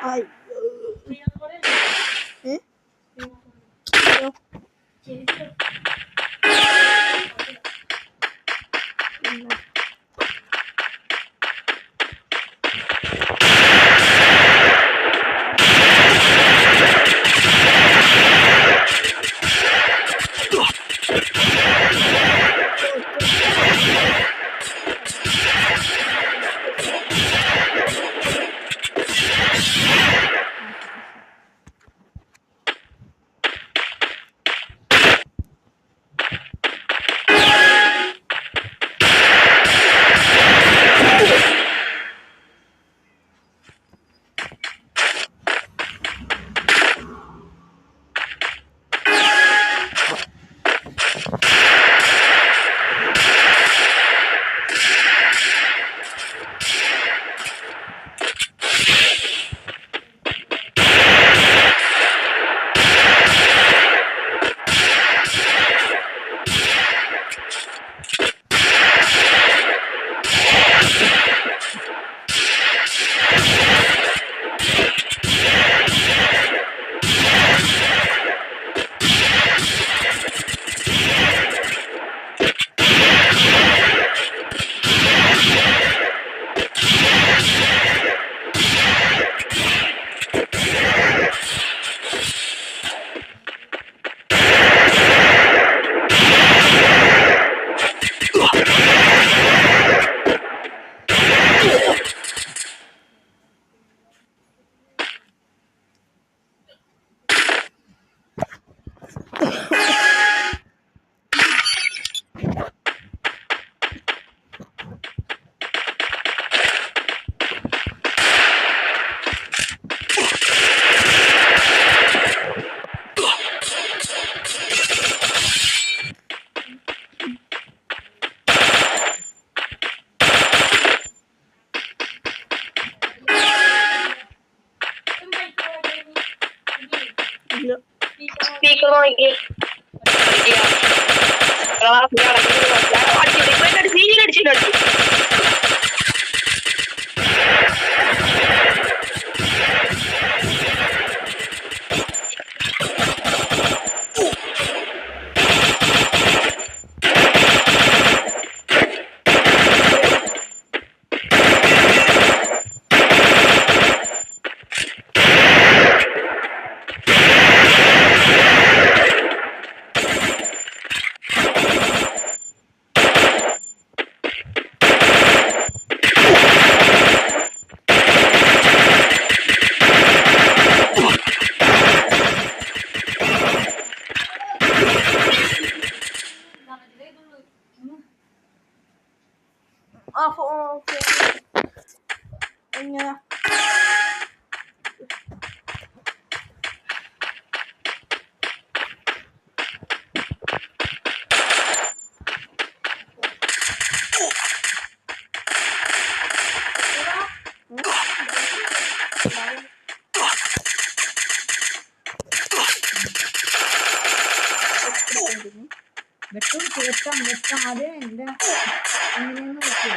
Ay. Speaker നോക്കി serial അടിച്ചു എങ്ങനെ വെട്ടും വെട്ടാതെ എൻ്റെ എങ്ങനെയൊന്ന് വെക്കുക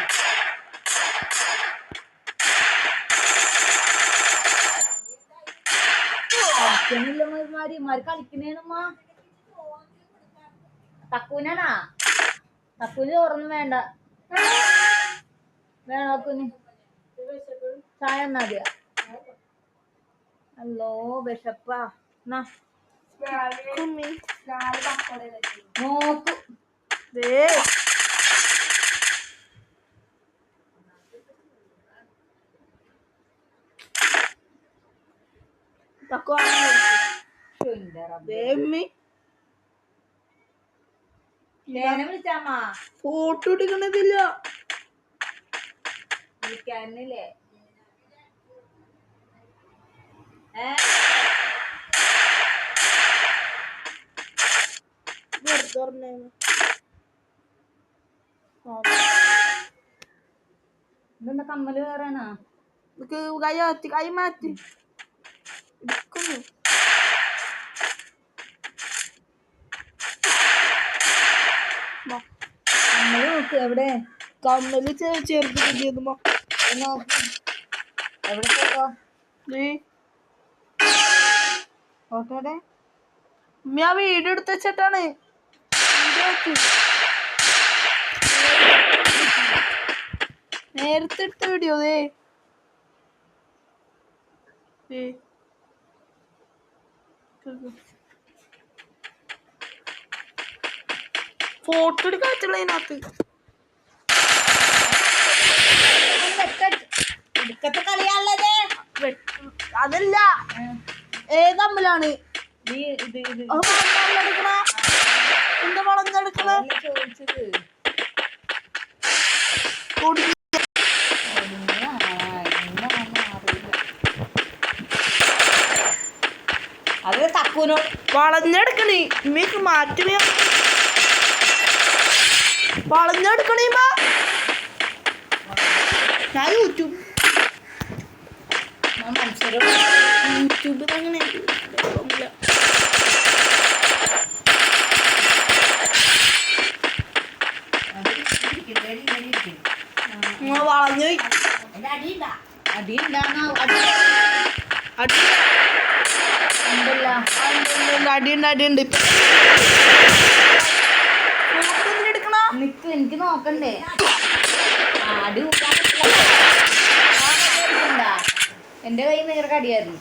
കളിക്കണില്ലമാര് കളിക്കണേണമ്മ തക്കൂനാണാ തക്കൂന് ചോറൊന്നും വേണ്ട വേണോക്കുന് ചായ എന്നാ മതിയാ അല്ലോ വിശപ്പാ എന്നാ നോക്കൂ വിളിച്ചാമാ ഫോട്ടോ എടുക്കണതില്ല വിളിക്കാനില്ലേ ഇതെന്താ കമ്മല് വേറെയാണോ കൈ മാറ്റി കമ്മല് നോക്ക് എവിടെ കമ്മല് ചെറുത് നോക്ക് എവിടെ പോക്കോ ഫോട്ടോടെ ഞാൻ വീഡിയോ എടുത്ത് വെച്ചിട്ടാണ്. നേരത്തെ എടുത്ത വീഡിയോ ഫോട്ടോ എടുക്കാത്തുള്ള അതിനകത്ത് എടുക്കത്തെ കളിയാണുള്ളത്. അതല്ല തമ്മിലാണ് എന്താ വളഞ്ഞെടുക്കണ ചോദിച്ചത്. അത് തക്കൂനോ വളഞ്ഞെടുക്കണേ ഇമ്മക്ക് മാറ്റുമേ വളഞ്ഞെടുക്കണേ ഞാൻ യൂട്യൂബ് അങ്ങനെ വളഞ്ഞു അടിയുണ്ട് അടിയുണ്ട്. നിക്ക് എനിക്ക് നോക്കണ്ടേ. അടി എന്റെ കയ്യിൽ നിന്ന് അടിയായിരുന്നു.